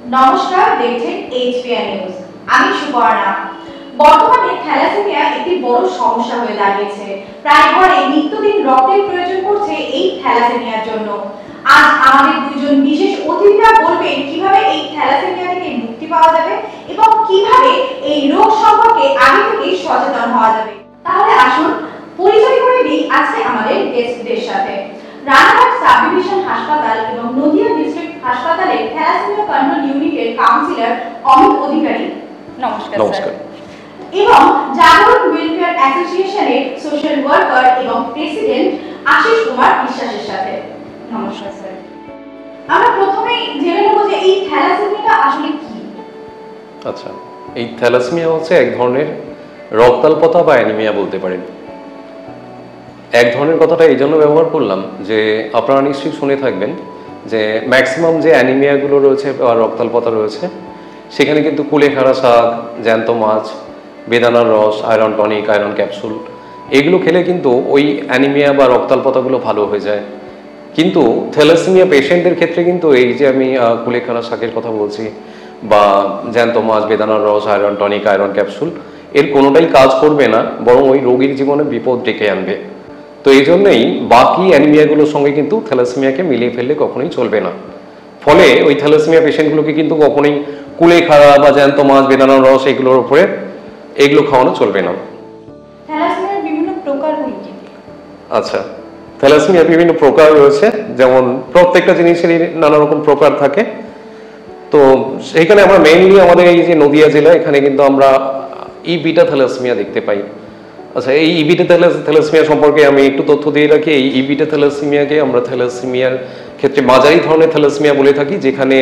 নমস্কার, দেখছেন HPR news. আমি সুবর্ণা। বর্তমানে থ্যালাসেমিয়া একটি বড় সমস্যা হয়ে দাঁড়িয়েছে। প্রায় ঘরে নিত্যদিন রক্তের প্রয়োজন পড়ছে এই থ্যালাসেমিয়ার জন্য। আজ আমাদের দুজন বিশেষ অতিথিরা বলবেন কিভাবে এই থ্যালাসেমিয়া থেকে মুক্তি পাওয়া যাবে এবং কিভাবে এই রোগ সম্পর্কে আগে থেকেই সচেতন হওয়া যাবে। তাহলে আসুন পরিচয় করে দিই আজকে আমাদের গেস্টদের সাথে। রানাঘাট সাব ডিভিশন হাসপাতাল এবং নদিয়া ডিস্ট্রিক্ট হাসপাতালের থ্যালাসেমিয়া কন্ট্রোল ইউনিটের কাউন্সিলর অমিত অধিকারী। নমস্কার স্যার। এবং জাগরণ ওয়েলফেয়ার অ্যাসোসিয়েশনের সোশ্যাল ওয়ার্কার এবং প্রেসিডেন্ট আশিস কুমার বিশ্বাসের সাথে। নমস্কার স্যার। আমরা প্রথমেই জেনে নেব যে এই থ্যালাসেমিয়া আসলে কি। আচ্ছা, এই থ্যালাসেমিয়া হচ্ছে এক ধরনের রক্তাল্পতা বা অ্যানিমিয়া বলতে পারেন। এক ধরনের কথাটা এই জন্য ব্যবহার করলাম যে আপনারা নিশ্চয়ই শুনে থাকবেন যে ম্যাক্সিমাম যে অ্যানিমিয়াগুলো রয়েছে বা রক্তাল্পতা রয়েছে সেখানে কিন্তু কুলেখাড়া শাক, জ্যান্ত মাছ, বেদানার রস, আয়রন টনিক, আয়রন ক্যাপসুল এগুলো খেলে কিন্তু ওই অ্যানিমিয়া বা রক্তাল্পতাগুলো ভালো হয়ে যায়। কিন্তু থ্যালাসেমিয়া পেশেন্টদের ক্ষেত্রে কিন্তু এই যে আমি কুলেখাড়া শাকের কথা বলছি বা জ্যান্ত মাছ, বেদানার রস, আয়রন টনিক, আয়রন ক্যাপসুল এর কোনোটাই কাজ করবে না, বরং ওই রোগীর জীবনে বিপদ ডেকে আনবে। তো এই জন্যই বাকি অ্যানিমিয়াগুলোর সঙ্গে কিন্তু থ্যালাসেমিয়াকে মিলিয়ে ফেললে কখনোই চলবে না। ফলে ওই থ্যালাসেমিয়া পেশেন্টগুলোকে কিন্তু কখনোই কুলেখাড়া বা জ্যান্ত মাছ, বেদানার রস এগুলোর উপরে এগুলো খাওয়ানো চলবে না। থ্যালাসেমিয়ার বিভিন্ন প্রকারগুলি কি? আচ্ছা, থ্যালাসেমিয়ার বিভিন্ন প্রকার রয়েছে, যেমন প্রত্যেকটা জিনিসেরই নানা রকম প্রকার থাকে। তো সেইখানে আমরা মেইনলি আমাদের এই যে নদিয়া জেলা, এখানে কিন্তু আমরা ই বিটা থ্যালাসেমিয়া দেখতে পাই। আচ্ছা, এই ই বিটা থ্যালাসেমিয়া সম্পর্কে আমি একটু তথ্য দিয়ে রাখি। এই ই বিটা থ্যালাসেমিয়াকে আমরা থ্যালাসেমিয়ার ক্ষেত্রে মাঝারি ধরনের থ্যালাসেমিয়া বলে থাকি, যেখানে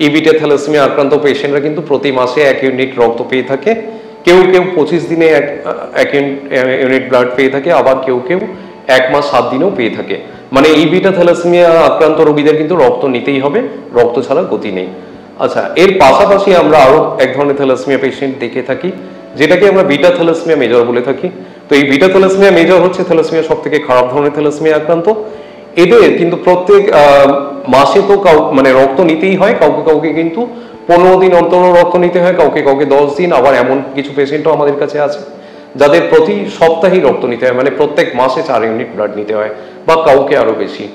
ই বিটা থ্যালাসেমিয়া আক্রান্ত পেশেন্টরা কিন্তু প্রতি মাসে 1 ইউনিট রক্ত পেয়ে থাকে। কেউ 25 দিনে 1 ইউনিট ব্লাড পেয়ে থাকে, আবার কেউ 1 মাস 7 দিনেও পেয়ে থাকে। মানে ই বিটা থ্যালাসেমিয়া আক্রান্ত রোগীদের কিন্তু রক্ত নিতেই হবে, রক্ত ছাড়া গতি নেই। আচ্ছা, এর পাশাপাশি আমরা আরো এক ধরনের থ্যালাসেমিয়া পেশেন্ট দেখে থাকি, যেটাকে আমরা বিটা থ্যালাসেমিয়া মেজর বলে থাকি। তো এই বিটা থ্যালাসেমিয়া মেজর হচ্ছে থ্যালাসেমিয়া সব থেকে খারাপ ধরনের থ্যালাসেমিয়া আক্রান্ত। এদের কিন্তু প্রত্যেক মাসে তো মানে রক্ত নিতেই হয়, কাউকে কাউকে কিন্তু 15 দিন অন্তর রক্ত নিতে হয়, কাউকে কাউকে 10 দিন, আবার এমন কিছু পেশেন্টও আমাদের কাছে আছে যাদের প্রতি সপ্তাহেই রক্ত নিতে হয়, মানে প্রত্যেক মাসে 4 ইউনিট ব্লাড নিতে হয়, বা কাউকে আরো বেশি।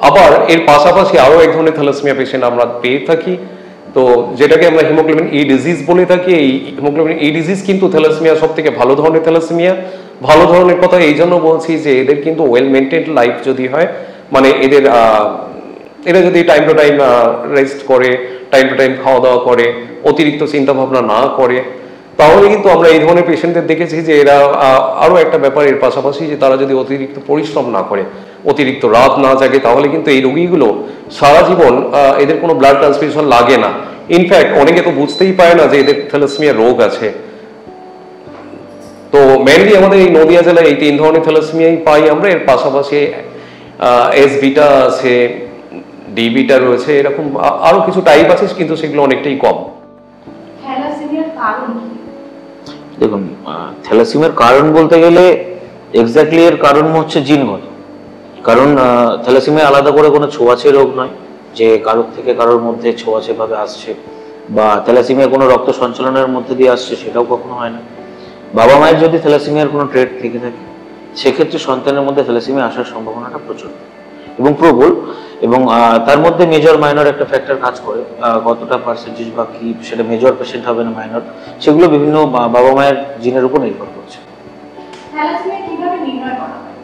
আবার এর পাশাপাশি আরো এক ধরনের থ্যালাসেমিয়া পেশেন্ট আমরা পেয়ে থাকি, তো যেটাকে আমরা হিমোগ্লোবিন ই ডিজিজ বলে থাকি। এই হিমোগ্লোবিন ই ডিজিজ কিন্তু থ্যালাসেমিয়া সব থেকে ভালো ধরনের থ্যালাসেমিয়া। ভালো ধরনের কথা এই জন্য বলছি যে এদের কিন্তু ওয়েল মেনটেন্ড লাইফ যদি হয়, মানে এরা যদি টাইম টু টাইম রেস্ট করে, টাইম টু টাইম খাওয়া দাওয়া করে, অতিরিক্ত চিন্তা ভাবনা না করে, তাহলে কিন্তু আমরা এই ধরনের পেশেন্টদের দেখেছি যে এরা আরো একটা ব্যাপার এর পাশাপাশি যে তারা যদি অতিরিক্ত পরিশ্রম না করে, অতিরিক্ত রাত না জাগে, তাহলে কিন্তু এই রোগীগুলো সারা জীবন এদের কোনো ব্লাড ট্রান্সফিউশন লাগে না। ইনফ্যাক্ট অনেকে তো বুঝতেই পারে না যে এদের থ্যালাসেমিয়া রোগ আছে। তো মেইনলি আমাদের এই নদিয়া জেলায় এই 3 ধরনের থ্যালাসেমিয়াই পাই আমরা। এর পাশাপাশি এস বিটা আছে, ডি বিটা রয়েছে, এরকম আরো কিছু টাইপ আছে, কিন্তু সেগুলো অনেকটাই কম। থ্যালাসেমিয়ার কারণ কি? দেখুন, থ্যালাসেমিয়ার কারণ বলতে গেলে এক্স্যাক্টলি এর কারণ হচ্ছে জিনগত। কারণ থ্যালাসেমিয়া আলাদা করে কোনো ছোঁয়াচে রোগ নয় যে কারোর থেকে কারোর মধ্যে ছোঁয়াচে ভাবে আসছে, বা থ্যালাসেমিয়া কোনো রক্ত সঞ্চালনের মধ্যে দিয়ে আসছে, সেটাও কখনো হয় না। বাবা মায়ের যদি থ্যালাসেমিয়ার কোনো ট্রেট থেকে থাকে, সেক্ষেত্রে সন্তানের মধ্যে থ্যালাসেমিয়া আসার সম্ভাবনাটা প্রচুর এবং প্রবল। এবং তার মধ্যে মেজর মাইনর একটা ফ্যাক্টর কাজ করে, কতটা পার্সেন্টেজ বা কি সেটা মেজর পেশেন্ট হবে না মাইনর, সেগুলো বিভিন্ন বাবা মায়ের জিনের উপর নির্ভর করছে। থ্যালাসেমিয়া কিভাবে নির্ণয় করা হয়?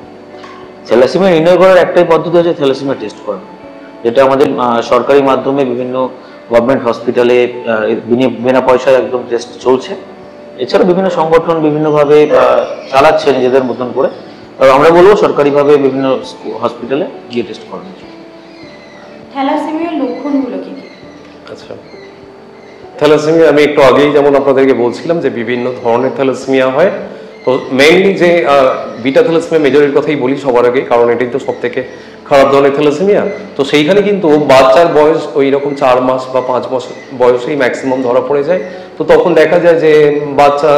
থ্যালাসেমিয়া নির্ণয় করার একটাই পদ্ধতি হচ্ছে থ্যালাসেমিয়া টেস্ট করা, যেটা আমাদের সরকারি মাধ্যমে বিভিন্ন গভর্নমেন্ট হসপিটালে বিনা পয়সায় একদম টেস্ট চলছে। এছাড়া বিভিন্ন সংগঠন বিভিন্নভাবে চালাচ্ছে নিজেদের মতন করে। তবে আমরা বলবো সরকারিভাবে বিভিন্ন হসপিটালে গিয়ে টেস্ট করানো উচিত। থ্যালাসেমিয়ার লক্ষণগুলো কি কি? আচ্ছা, থ্যালাসেমিয়া আমি একটু আগেই যেমন আপনাদেরকে বলছিলাম যে বিভিন্ন ধরনের থ্যালাসেমিয়া হয়। তো মেইনলি যে বিটা থ্যালাসেমিয়া মেজরের কথাই বলি সবার আগে, কারণ এটাই তো সব থেকে খারাপ ধরনের থ্যালাসেমিয়া। তো সেইখানে কিন্তু বাচ্চার বয়স ওই রকম 4 মাস বা 5 মাস বয়সেই ম্যাক্সিমাম ধরা পড়ে যায়। তো তখন দেখা যায় যে বাচ্চা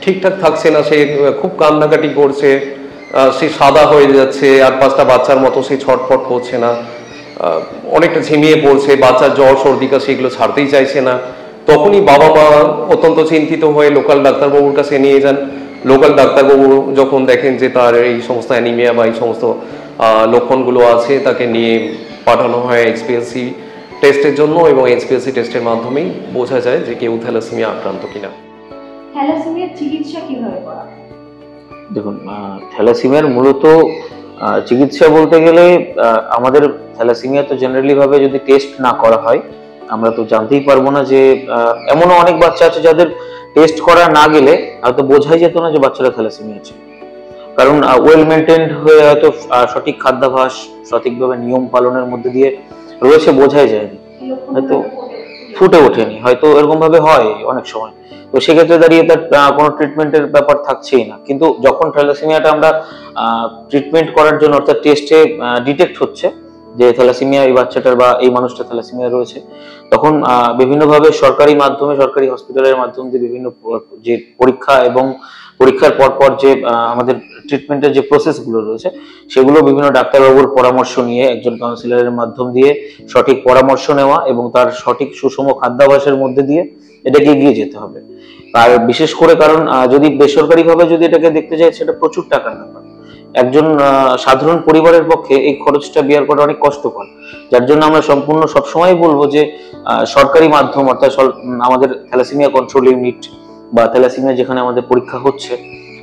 ঠিকঠাক থাকছে না, সে খুব কান্নাকাটি করছে, সে সাদা হয়ে যাচ্ছে, আর 5টা বাচ্চার মতো সে ছটফট করছে না, অনেকটা ঝিমিয়ে পড়ছে, বাচ্চার জ্বর সর্দি কাশি এগুলো ছাড়তেই চাইছে না, তখনই বাবা মা অত্যন্ত চিন্তিত হয়ে লোকাল ডাক্তারবাবুর কাছে নিয়ে যান। লোকাল ডাক্তারবাবু যখন দেখেন যে তার এই সমস্ত অ্যানিমিয়া বা এই সমস্ত লক্ষণগুলো আছে, তাকে নিয়ে পাঠানো হয় এইচপিএলসি টেস্টের জন্য, এবং এইচপিএলসি টেস্টের মাধ্যমেই বোঝা যায় যে কেউ থ্যালাসেমিয়া আক্রান্ত কিনা। থ্যালাসেমিয়ার চিকিৎসা কিভাবে করা? দেখুন, থ্যালাসেমিয়ার মূলত চিকিৎসা বলতে গেলে আমাদের থ্যালাসেমিয়া তো জেনারেলি ভাবে যদি টেস্ট না করা হয় আমরা তো জানতেই পারবো না যে এমনও অনেক বাচ্চা আছে যাদের টেস্ট করা না গেলে হয়তো বোঝাই যেত না যে বাচ্চারা থ্যালাসেমিয়া আছে, কারণ ওয়েল মেনটেন্ড হয়ে হয়তো সঠিক খাদ্যাভ্যাস সঠিকভাবে নিয়ম পালনের মধ্যে দিয়ে রয়েছে, বোঝাই যায়নি, হয়তো ফুটে ওঠেনি, হয়তো এরকম ভাবে হয় অনেক সময়। তো সেক্ষেত্রে দাঁড়িয়ে তার কোনো ট্রিটমেন্টের ব্যাপার থাকছেই না। কিন্তু যখন থ্যালাসেমিয়াটা আমরা ট্রিটমেন্ট করার জন্য অর্থাৎ টেস্টে ডিটেক্ট হচ্ছে যে থ্যালাসেমিয়া এই বাচ্চাটার বা এই মানুষটা থ্যালাসেমিয়া রয়েছে, তখন বিভিন্নভাবে সরকারি মাধ্যমে সরকারি হসপিটালের মাধ্যমে দিয়ে বিভিন্ন যে পরীক্ষা এবং পরীক্ষার পর যে আমাদের ট্রিটমেন্টের যে প্রসেসগুলো রয়েছে সেগুলো বিভিন্ন ডাক্তারবাবুর পরামর্শ নিয়ে একজন কাউন্সিলরের মাধ্যম দিয়ে সঠিক পরামর্শ নেওয়া এবং তার সঠিক সুষম খাদ্যাভ্যাসের মধ্যে দিয়ে এটাকে এগিয়ে যেতে হবে। আর বিশেষ করে কারণ যদি বেসরকারিভাবে যদি এটাকে দেখতে যাই সেটা প্রচুর টাকার ব্যাপার, একজন সাধারণ পরিবারের পক্ষে এই খরচটা বিয়ার করা অনেক কষ্টকর, যার জন্য আমরা সম্পূর্ণ সবসময় বলবো যে সরকারি মাধ্যম অর্থাৎ আমাদের থ্যালাসেমিয়া কন্ট্রোল ইউনিট বা থ্যালাসেমিয়া যেখানে আমাদের পরীক্ষা হচ্ছে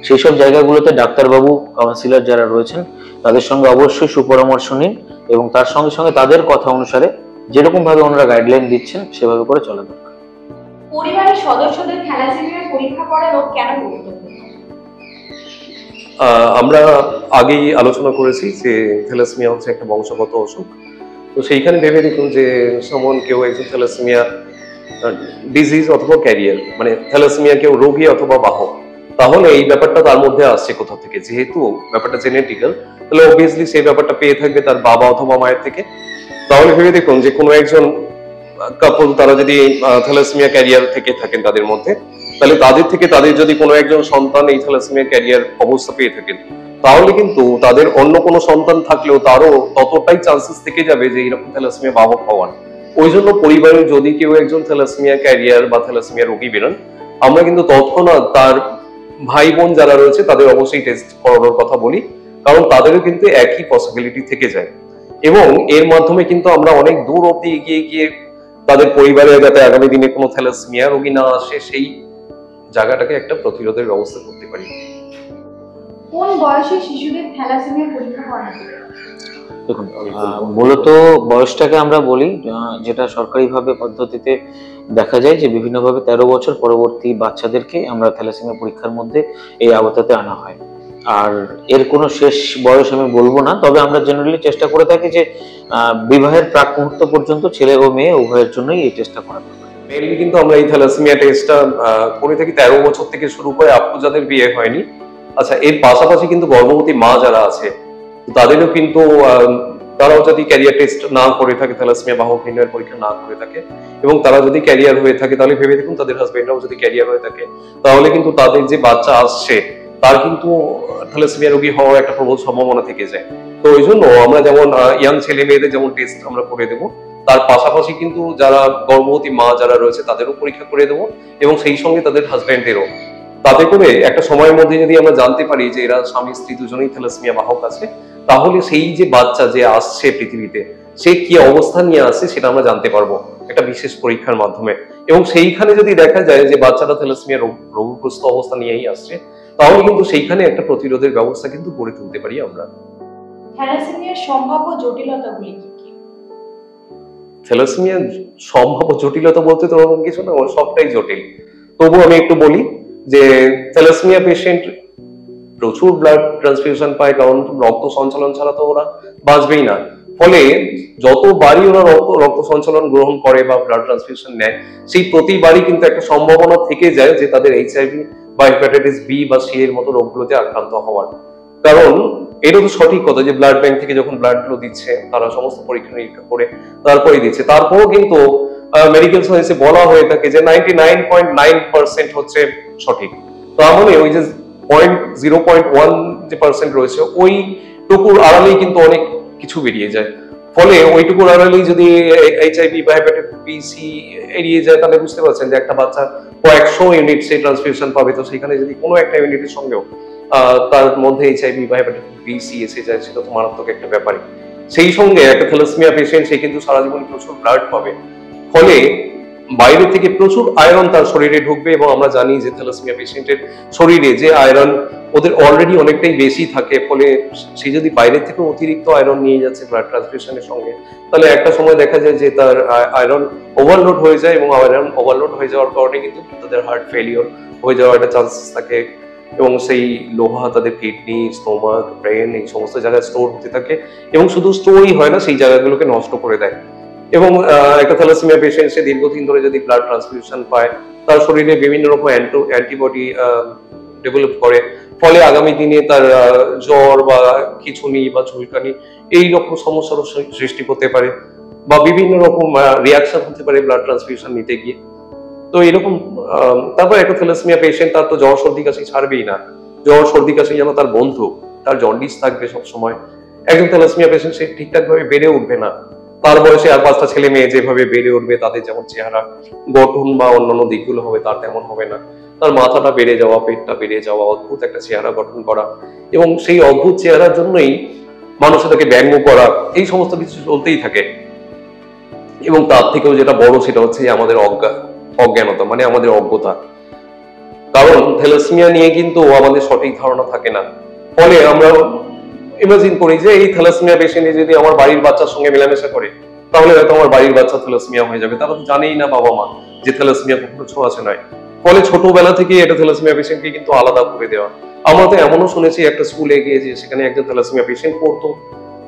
সেই সব জায়গাগুলোতে ডাক্তারবাবু কাউন্সিলর যারা রয়েছেন তাদের সঙ্গে অবশ্যই সুপরামর্শ নিন এবং তার সঙ্গে সঙ্গে তাদের কথা অনুসারে যেরকম ভাবে ওনারা গাইডলাইন দিচ্ছেন সেভাবে করে চলা দরকার। পরিবারের সদস্যদের থ্যালাসেমিয়ার পরীক্ষা করানো কেন গুরুত্বপূর্ণ? আমরা আগেই আলোচনা করেছি যে থ্যালাসেমিয়া হচ্ছে একটা বংশগত অসুখ। তো সেইখানে ভেবে দেখুন যে কেউ একজন থ্যালাসেমিয়া ডিজিজ অথবা ক্যারিয়ার, মানে থ্যালাসেমিয়া কেউ রোগী অথবা বাহক, তাহলে এই ব্যাপারটা তার মধ্যে আসছে কোথা থেকে? যেহেতু ব্যাপারটা জেনেটিক্যাল, তাহলে অবভিয়াসলি সেই ব্যাপারটা পেয়ে থাকবে তার বাবা অথবা মায়ের থেকে। তাহলে ভেবে দেখুন যে কোনো একজন কাপল তারা যদি থ্যালাসেমিয়া ক্যারিয়ার থেকে থাকেন তাদের মধ্যে, তাহলে তাদের থেকে তাদের যদি কোনো একজন সন্তান এই থ্যালাসেমিয়া ক্যারিয়ার অবস্থা পেয়ে থাকেন, তাহলে কিন্তু তাদের অন্য কোনো সন্তান থাকলেও তারও ততটাই চান্সেস থেকে যাবে যে এরকম থ্যালাসেমিয়া বাহক হওয়ার। ওই জন্য পরিবারে যদি কেউ একজন থ্যালাসেমিয়া ক্যারিয়ার বা থ্যালাসেমিয়া রোগী বেরোন, আমরা কিন্তু তৎক্ষণাৎ তার ভাই বোন যারা রয়েছে তাদের অবশ্যই টেস্ট করানোর কথা বলি, কারণ তাদেরও কিন্তু একই পসিবিলিটি থেকে যায়। এবং এর মাধ্যমে কিন্তু আমরা অনেক দূর অব্দি এগিয়ে গিয়ে তাদের পরিবারে যাতে আগামী দিনে কোনো থ্যালাসেমিয়া রোগী না আসে সেই জায়গাটাকে একটা প্রতিরোধের ব্যবস্থা করতে পারি। কোন বয়সে শিশুদের থ্যালাসেমিয়া পরীক্ষা করানো? দেখুন, মূলত বয়সটাকে আমরা বলি যেটা সরকারিভাবে পদ্ধতিতে দেখা যায় যে বিভিন্নভাবে 13 বছর পরবর্তী বাচ্চাদেরকে আমরা থ্যালাসেমিয়া পরীক্ষার মধ্যে এই আওতাতে আনা হয়। আর এর কোনো শেষ বয়স আমি বলবো না, তবে আমরা জেনারেলি চেষ্টা করে থাকি যে বিবাহের প্রাক মুহূর্ত পর্যন্ত ছেলে ও মেয়ে উভয়ের জন্যই এই টেস্টটা করা দরকার। মেইনলি কিন্তু আমরা এই থ্যালাসেমিয়া টেস্টটা করে থাকি 13 বছর থেকে শুরু করে আপু যাদের বিয়ে হয়নি। আচ্ছা, এর পাশাপাশি কিন্তু গর্ভবতী মা যারা আছে তাদেরও কিন্তু তারাও যদি ক্যারিয়ার টেস্ট না করে থাকে, থ্যালাসেমিয়া বাহক নির্ণয়ের পরীক্ষা না করে থাকে, এবং তারা যদি ক্যারিয়ার হয়ে থাকে, তাহলে ভেবে দেখুন তাদের হাজবেন্ডরাও যদি ক্যারিয়ার হয়ে থাকে, তাহলে কিন্তু তাদের যে বাচ্চা আসছে তার কিন্তু থ্যালাসেমিয়া রোগী হওয়ার একটা প্রবল সম্ভাবনা থেকে যায়। তো ওই জন্য আমরা যেমন ইয়াং ছেলে মেয়েদের যেমন টেস্ট আমরা করে দেবো, তার পাশাপাশি কিন্তু যারা গর্ভবতী মা যারা রয়েছে তাদেরও পরীক্ষা করে দেবো, এবং সেই সঙ্গে তাদের হাজবেন্ডেরও। তাতে করে একটা সময়ের মধ্যে যদি আমরা জানতে পারি যে এরা স্বামী স্ত্রী দুজনেই থ্যালাসেমিয়া বাহক আছে, তাহলে সেই যে বাচ্চা যে আসছে পৃথিবীতে সে কি অবস্থা নিয়ে আসছে সেটা আমরা জানতে পারবো একটা বিশেষ পরীক্ষার মাধ্যমে। এবং সেইখানে যদি দেখা যায় যে বাচ্চাটা থ্যালাসেমিয়া রোগগ্রস্ত অবস্থা নিয়েই আসছে, তাহলে কিন্তু সেইখানে একটা প্রতিরোধের ব্যবস্থা কিন্তু গড়ে তুলতে পারি আমরা। থ্যালাসেমিয়ার সম্ভাব্য জটিলতাগুলি কি কি? থ্যালাসেমিয়ার সম্ভাব্য জটিলতা বলতে তো ওরকম কিছু না, সবটাই জটিল। তবু আমি একটু বলি যে থ্যালাসেমিয়া পেশেন্ট প্রচুর ব্লাড ট্রান্সফিউশন পায়, কারণ রক্ত সঞ্চালন ছাড়া তো ওরা বাঁচবেই না। ফলে যতবারই ওরা রক্ত সঞ্চালন গ্রহণ করে বা ব্লাড ট্রান্সফিউশন নেয়, সেই প্রতিবারই কিন্তু একটা সম্ভাবনা থেকে যায় যে তাদের এইচআইভি বা হেপাটাইটিস বি বা সি এর মতো রোগগুলোতে আক্রান্ত হওয়ার। কারণ এটা তো সঠিক কথা যে ব্লাড ব্যাংক থেকে যখন ব্লাড গুলো দিচ্ছে তারা সমস্ত পরীক্ষা নিরীক্ষা করে তারপরে দিচ্ছে, তারপরও কিন্তু মেডিকেল সায়েন্সে বলা হয়ে থাকে যে 99.9% হচ্ছে সঠিক। তাহলে ওই যে 0.1 যে পার্সেন্ট রয়েছে ওই টুকুর আড়ালেই কিন্তু অনেক কিছু বেরিয়ে যায়। ফলে ওইটুকু আড়ালেই যদি এইচআইভি বা হেপাটাইটিস বি সি এড়িয়ে যায়, তাহলে বুঝতে পারছেন যে একটা বাচ্চা কয়েকশো ইউনিট সেই ট্রান্সফিউশন পাবে, তো সেখানে যদি কোনো একটা ইউনিটের সঙ্গেও তার মধ্যে এইচআইভি বা হেপাটাইটিস বি সি এসে যায়, সেটা তো মারাত্মক একটা ব্যাপারই। সেই সঙ্গে একটা থ্যালাসেমিয়া পেশেন্ট, সে কিন্তু সারা জীবন প্রচুর ব্লাড পাবে, ফলে বাইরে থেকে প্রচুর আয়রন তার শরীরে ঢুকবে। এবং আমরা জানি যে থ্যালাসেমিয়া পেশেন্টের শরীরে যে আয়রন ওদের অলরেডি অনেকটাই বেশি থাকে, ফলে সে যদি বাইরে থেকে অতিরিক্ত আয়রন নিয়ে যাচ্ছে ব্লাড ট্রান্সফিউশনের সঙ্গে, তাহলে একটা সময় দেখা যায় যে তার আয়রন ওভারলোড হয়ে যায়, এবং আয়রন ওভারলোড হয়ে যাওয়ার কারণে কিন্তু তাদের হার্ট ফেলিওর হয়ে যাওয়ার একটা চান্সেস থাকে, এবং সেই লোহা তাদের কিডনি, স্টোমাক, ব্রেন এই সমস্ত জায়গায় স্টোর হতে থাকে, এবং শুধু স্টোরই হয় না, সেই জায়গাগুলোকে নষ্ট করে দেয়। এবং একটা থ্যালাসেমিয়া পেশেন্ট সে দীর্ঘদিন ধরে যদি ব্লাড ট্রান্সফিউশন পায়, তার শরীরে বিভিন্ন রকম অ্যান্টিবডি ডেভেলপ করে, ফলে আগামী দিনে তার জ্বর বা খিঁচুনি বা চুলকানি এই রকম সমস্যার সৃষ্টি হতে পারে, বা বিভিন্ন রকম রিয়াকশন হতে পারে ব্লাড ট্রান্সফিউশন নিতে গিয়ে। তো এরকম তারপর একটা থ্যালাসেমিয়া পেশেন্ট, তার তো জ্বর সর্দি কাশি ছাড়বেই না, জ্বর সর্দি কাশি যেন তার বন্ধু, তার জন্ডিস থাকবে সব সময়। একজন থ্যালাসেমিয়া পেশেন্ট সে ঠিকঠাক ভাবে বেড়ে উঠবে না, তার বয়সে আর 5টা ছেলে মেয়ে যেভাবে বেড়ে উঠবে, তাদের যেমন চেহারা গঠন বা অন্যান্য দিকগুলো হবে তার তেমন হবে না। তার মাথাটা বেড়ে যাওয়া, পেটটা বেড়ে যাওয়া, অদ্ভুত একটা চেহারা গঠন করা, এবং সেই অদ্ভুত চেহারার জন্যই মানুষ তাকে ব্যঙ্গ করা, এই সমস্ত কিছু চলতেই থাকে। এবং তার থেকেও যেটা বড়, সেটা হচ্ছে আমাদের অজ্ঞানতা, মানে আমাদের অজ্ঞতা। কারণ থ্যালাসেমিয়া নিয়ে কিন্তু আমাদের সঠিক ধারণা থাকে না, ফলে আমরা ইমাজিন করি যে এই থ্যালাসেমিয়া পেশেন্টে যদি আমার বাড়ির বাচ্চার সঙ্গে মেলামেশা করে, তাহলে হয়তো আমার বাড়ির বাচ্চা থ্যালাসেমিয়া হয়ে যাবে। তারা তো জানেই না বাবা মা যে থ্যালাসেমিয়া কখনো ছোঁয়াচে নয়, ফলে ছোটবেলা থেকে এটা থ্যালাসেমিয়া পেশেন্টকে কিন্তু আলাদা করে দেওয়া। আমরা তো এমনও শুনেছি একটা স্কুলে গিয়ে যে সেখানে একজন থ্যালাসেমিয়া পেশেন্ট পড়তো,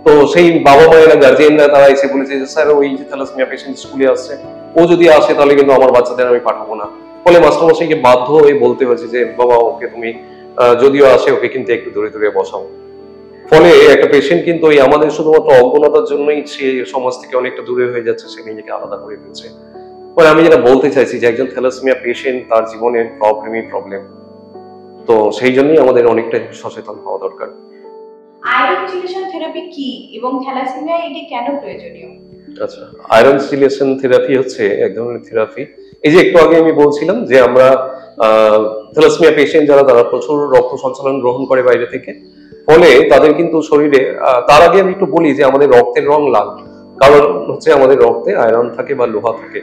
তো সেই বাবা মায়েরা, গার্জিয়ানরা তারা এসে বলেছে যে স্যার ওই যে থ্যালাসেমিয়া পেশেন্ট স্কুলে আসছে, ও যদি আসে তাহলে কিন্তু আমার বাচ্চাদের আমি পাঠাবো না। ফলে মাস্টারমশাইকে বাধ্য হয়ে বলতে হয়েছে যে বাবা ওকে তুমি যদিও আসে ওকে কিন্তু একটু দূরে দূরে বসাও। ফলে একটা পেশেন্ট কিন্তু ওই আমাদের শুধুমাত্র অজ্ঞতার জন্যই সে সমাজ থেকে অনেকটা দূরে হয়ে যাচ্ছে, সে নিজেকে আলাদা করে ফেলছে। ফলে আমি যেটা বলতে চাইছি যে একজন থ্যালাসেমিয়া পেশেন্ট, তার জীবনের প্রবলেমই প্রবলেম, তো সেই জন্যই আমাদের অনেকটা সচেতন হওয়া দরকার। আয়রন চিলেশন থেরাপি কি এবং থ্যালাসেমিয়া এটি কেন প্রয়োজনীয়? আচ্ছা, আয়রন চিলেশন থেরাপি হচ্ছে এক ধরনের থেরাপি। এই যে একটু আগে আমি বলছিলাম যে আমরা থ্যালাসেমিয়া পেশেন্ট যারা, তারা প্রচুর রক্ত সঞ্চালন গ্রহণ করে বাইরে থেকে, ফলে তাদের কিন্তু শরীরে, তার আগে আমি একটু বলি যে আমাদের রক্তের রং লাল, কারণ হচ্ছে আমাদের রক্তে আয়রন থাকে বা লোহা থাকে।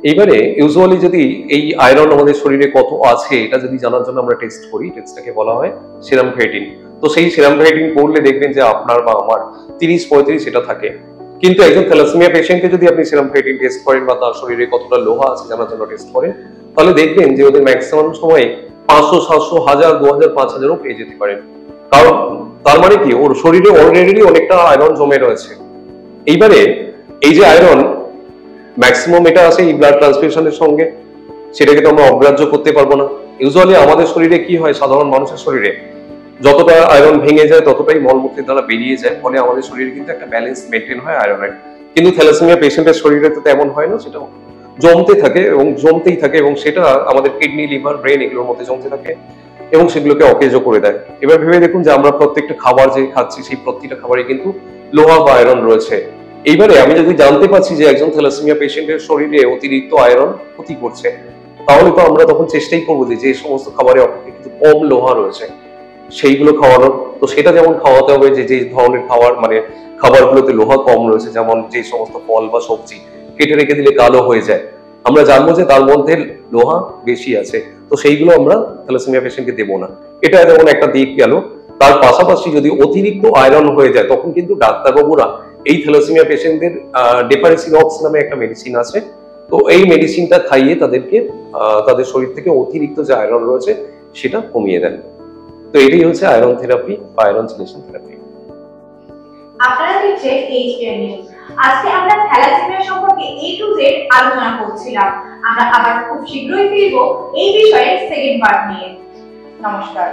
এইবারে ইউজুয়ালি যদি এই আয়রন আমাদের শরীরে কত আছে এটা যদি জানার জন্য আমরা টেস্ট করি, টেস্টটাকে বলা হয় সেরাম ক্রিয়েটিন। তো সেই সেরাম ক্রিয়েটিন করলে দেখবেন যে আপনার বা আমার 30-35 এটা থাকে। কিন্তু একজন থ্যালাসেমিয়া পেশেন্টকে যদি আপনি সেরাম ক্রিয়েটিন টেস্ট করেন বা তার শরীরে কতটা লোহা আছে জানার জন্য টেস্ট করেন, তাহলে দেখবেন যে ওদের ম্যাক্সিমাম সময় 500, 700, 1000, 2000, 5000ও পেয়ে যেতে পারেন। কারণ তার মানে কি, ওর শরীরে অলরেডি অনেকটা আয়রন জমে রয়েছে। এইবারে এই যে আয়রন ম্যাক্সিমাম এটা আছে এই ব্লাড ট্রান্সফিউশনের সঙ্গে, সেটাকে তো আমরা অগ্রাহ্য করতে পারবো না। ইউজুয়ালি আমাদের শরীরে কি হয়, সাধারণ মানুষের শরীরে যতটা আয়রন ভেঙে যায় ততটাই মলমূত্রের দ্বারা বেরিয়ে যায়, ফলে আমাদের শরীরে কিন্তু একটা ব্যালেন্স মেনটেন হয় আয়রনের। কিন্তু থ্যালাসেমিয়া পেশেন্টের শরীরে তো তেমন হয় না, সেটা জমতে থাকে এবং জমতেই থাকে, এবং সেটা আমাদের কিডনি, লিভার, ব্রেন এগুলোর মধ্যে জমতে থাকে এবং সেগুলোকে অকেজো করে দেয়। এবার ভেবে দেখুন যে আমরা প্রত্যেকটা খাবার যে খাচ্ছি, সেই প্রত্যেকটা খাবারে কিন্তু লোহা বা আয়রন রয়েছে। এইবারে আমি যদি জানতে পারছি যে একজন থ্যালাসেমিয়া পেশেন্টের শরীরে অতিরিক্ত আয়রন ক্ষতি করছে, তাহলে তো আমরা তখন চেষ্টাই করবো যে সমস্ত খাবারে কিন্তু কম লোহা রয়েছে সেইগুলো খাওয়ানোর। তো সেটা যেমন খাওয়াতে হবে যে যে ধরনের খাবার, মানে খাবারগুলোতে লোহা কম রয়েছে, যেমন যে সমস্ত ফল বা সবজি কেটে রেখে দিলে কালো হয়ে যায়, আমরা জানবো যে তার মধ্যে লোহা বেশি আছে, তো সেইগুলো আমরা থ্যালাসেমিয়া পেশেন্টকে দেবো না। এটা যেমন একটা দিক গেল। তার পাশাপাশি যদি অতিরিক্ত আয়রন হয়ে যায়, তখন কিন্তু ডাক্তারবাবুরা এই থ্যালাসেমিয়া পেশেন্টদের ডেপারেসিনক্স নামে একটা মেডিসিন আছে, তো এই মেডিসিনটা খাইয়ে তাদেরকে তাদের শরীর থেকে অতিরিক্ত যে আয়রন রয়েছে সেটা কমিয়ে দেন। তো এটাই হচ্ছে আয়রন থেরাপি বা আয়রন চিলেশন থেরাপি। আপনারা দেখছেন এইচপিআর নিউজ। আজকে আমরা থ্যালাসেমিয়া সম্পর্কে A to Z আলোচনা করছিলাম। আমরা আবার খুব শীঘ্রই ফিরবো এই বিষয়ের সেকেন্ড পার্ট নিয়ে। নমস্কার।